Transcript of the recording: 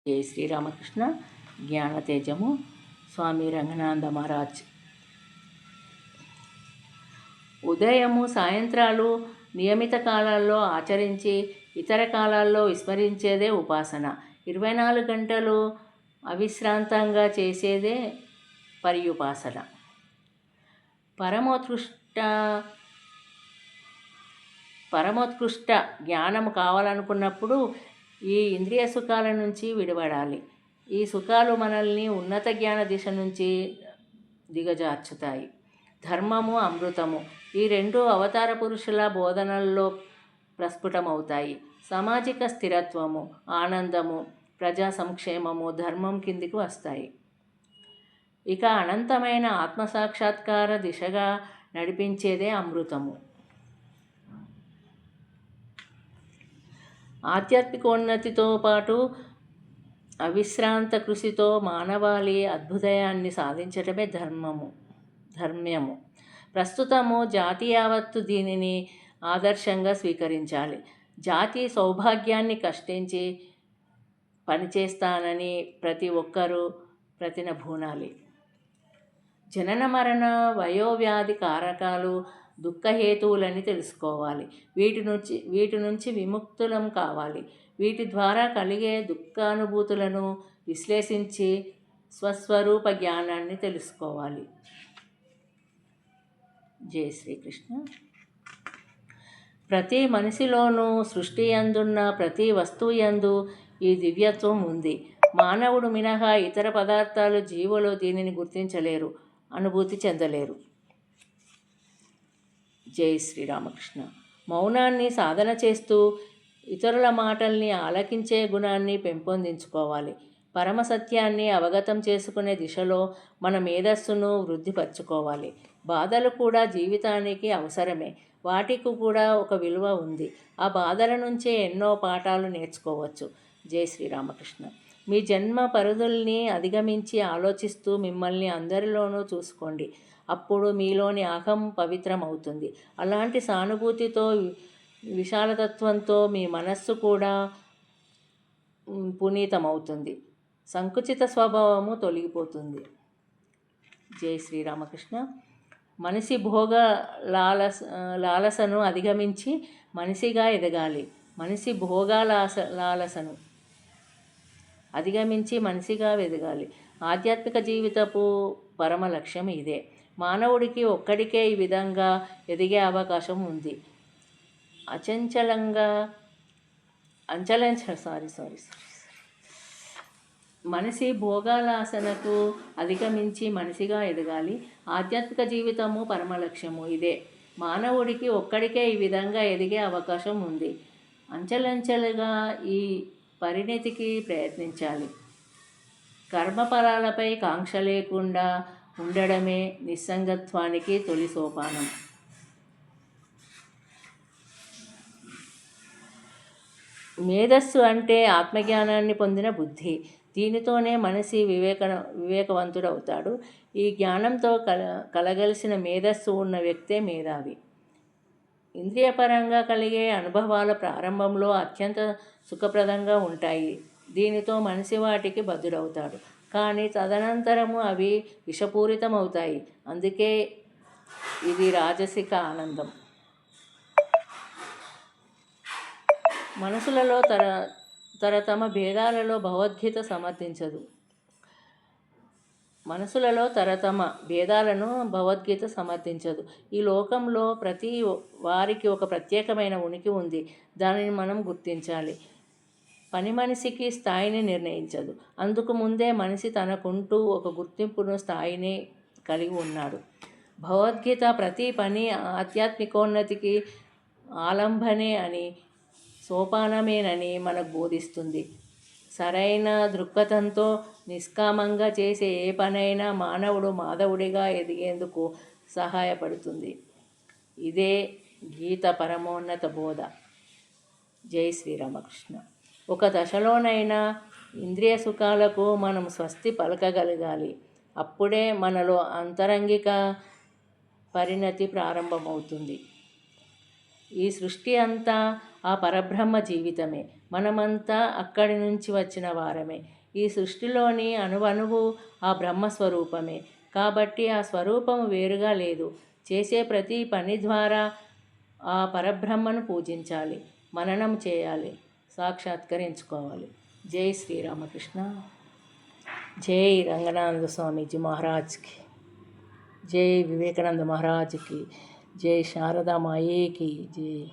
జై శ్రీరామకృష్ణ. జ్ఞానతేజము స్వామి రంగనాథ మహారాజ్. ఉదయము సాయంత్రాలు నియమిత కాలాల్లో ఆచరించి ఇతర కాలాల్లో విస్మరించేదే ఉపాసన. 24 గంటలు అవిశ్రాంతంగా చేసేదే పర్యుపాసన. పరమోత్కృష్ట జ్ఞానము కావాలనుకున్నప్పుడు ఈ ఇంద్రియ సుఖాల నుంచి విడిపడాలి. ఈ సుఖాలు మనల్ని ఉన్నత జ్ఞాన దిశ నుంచి దిగజార్చుతాయి. ధర్మము, అమృతము ఈ రెండు అవతార పురుషుల బోధనల్లో ప్రస్ఫుటమవుతాయి. సామాజిక స్థిరత్వము, ఆనందము, ప్రజా సంక్షేమము ధర్మం కిందికి వస్తాయి. ఇక అనంతమైన ఆత్మసాక్షాత్కార దిశగా నడిపించేదే అమృతము. ఆధ్యాత్మికోన్నతితో పాటు అవిశ్రాంత కృషితో మానవాళి అభ్యుదయాన్ని సాధించడమే ధర్మ్యము. ప్రస్తుతము జాతి యావత్తు దీనిని ఆదర్శంగా స్వీకరించాలి. జాతి సౌభాగ్యాన్ని కష్టించి పనిచేస్తానని ప్రతి ఒక్కరూ ప్రతినబూనాలి. జనన మరణ వయోవ్యాధి కారకాలు దుఃఖహేతువులని తెలుసుకోవాలి. వీటి నుంచి విముక్తులం కావాలి. వీటి ద్వారా కలిగే దుఃఖానుభూతులను విశ్లేషించి స్వస్వరూప జ్ఞానాన్ని తెలుసుకోవాలి. జై శ్రీకృష్ణ. ప్రతి మనిషిలోనూ సృష్టి యందున్న ప్రతి వస్తువు యందు ఈ దివ్యత్వం ఉంది. మానవుడు మినహా ఇతర పదార్థాలు, జీవులు దీనిని గుర్తించలేరు, అనుభూతి చెందలేరు. జై శ్రీరామకృష్ణ. మౌనాన్ని సాధన చేస్తూ ఇతరుల మాటల్ని ఆలకించే గుణాన్ని పెంపొందించుకోవాలి. పరమసత్యాన్ని అవగతం చేసుకునే దిశలో మన మేధస్సును వృద్ధిపరచుకోవాలి. బాధలు కూడా జీవితానికి అవసరమే. వాటికి కూడా ఒక విలువ ఉంది. ఆ బాధల నుంచే ఎన్నో పాఠాలు నేర్చుకోవచ్చు. జై శ్రీరామకృష్ణ. మీ జన్మ పరిధుల్ని అధిగమించి ఆలోచిస్తూ మిమ్మల్ని అందరిలోనూ చూసుకోండి. అప్పుడు మీలోని అహం పవిత్రమవుతుంది. అలాంటి సానుభూతితో, విశాలతత్వంతో మీ మనస్సు కూడా పునీతమవుతుంది. సంకుచిత స్వభావము తొలగిపోతుంది. జై శ్రీరామకృష్ణ. మనిషి భోగ లాలసను అధిగమించి మనిషిగా ఎదగాలి. మనిషి లాలసను అధిగమించి మనిషిగా ఎదగాలి. ఆధ్యాత్మిక జీవితపు పరమ లక్ష్యం ఇదే. మానవుడికి ఒక్కడికే ఈ విధంగా ఎదిగే అవకాశం ఉంది. మనిషి భోగాలాసనకు అధిగమించి మనిషిగా ఎదగాలి. ఆధ్యాత్మిక జీవితము పరమలక్ష్యము ఇదే. మానవుడికి ఒక్కడికే ఈ విధంగా ఎదిగే అవకాశం ఉంది. అంచెలంచెలుగా ఈ పరిణతికి ప్రయత్నించాలి. కర్మఫలాలపై కాంక్ష లేకుండా ఉండడమే నిస్సంగత్వానికి తొలి సోపానం. మేధస్సు అంటే ఆత్మజ్ఞానాన్ని పొందిన బుద్ధి. దీనితోనే మనిషి వివేకవంతుడవుతాడు. ఈ జ్ఞానంతో కలగలిసిన మేధస్సు ఉన్న వ్యక్తే మేధావి. ఇంద్రియపరంగా కలిగే అనుభవాల ప్రారంభంలో అత్యంత సుఖప్రదంగా ఉంటాయి. దీనితో మనిషి వాటికి బద్ధుడవుతాడు. కానీ తదనంతరము అవి విషపూరితమవుతాయి. అందుకే ఇది రాజసిక ఆనందం. మనసులలో తరతమ భేదాలలో భగవద్గీత సమర్థించదు. మనసులలో తరతమ భేదాలను భగవద్గీత సమర్థించదు. ఈ లోకంలో ప్రతి వారికి ఒక ప్రత్యేకమైన ఉనికి ఉంది. దానిని మనం గుర్తించాలి. పని మనిషికి స్థాయిని నిర్ణయించదు. అందుకు ముందే మనిషి తనకుంటూ ఒక గుర్తింపును, స్థాయిని కలిగి ఉన్నాడు. భగవద్గీత ప్రతి పని ఆధ్యాత్మికోన్నతికి ఆలంబనే అని, సోపానమేనని మనకు బోధిస్తుంది. సరైన దృక్పథంతో నిష్కామంగా చేసే ఏ పనైనా మానవుడు మాధవుడిగా ఎదిగేందుకు సహాయపడుతుంది. ఇదే గీత పరమోన్నత బోధ. జై శ్రీరామకృష్ణ. ఒక దశలోనైనా ఇంద్రియ సుఖాలకు మనం స్వస్తి పలకగలగాలి. అప్పుడే మనలో అంతరంగిక పరిణతి ప్రారంభమవుతుంది. ఈ సృష్టి అంతా ఆ పరబ్రహ్మ జీవితమే. మనమంతా అక్కడి నుంచి వచ్చిన వారమే. ఈ సృష్టిలోని అణువణువు ఆ బ్రహ్మస్వరూపమే. కాబట్టి ఆ స్వరూపము వేరుగా లేదు. చేసే ప్రతి పని ద్వారా ఆ పరబ్రహ్మను పూజించాలి, మననం చేయాలి, సాక్షాత్కరించుకోవాలి. జై శ్రీరామకృష్ణ. జై రంగనాథ స్వామీజీ మహారాజ్కి. జై వివేకానంద మహారాజ్కి. జై శారదా మాయేకి జై.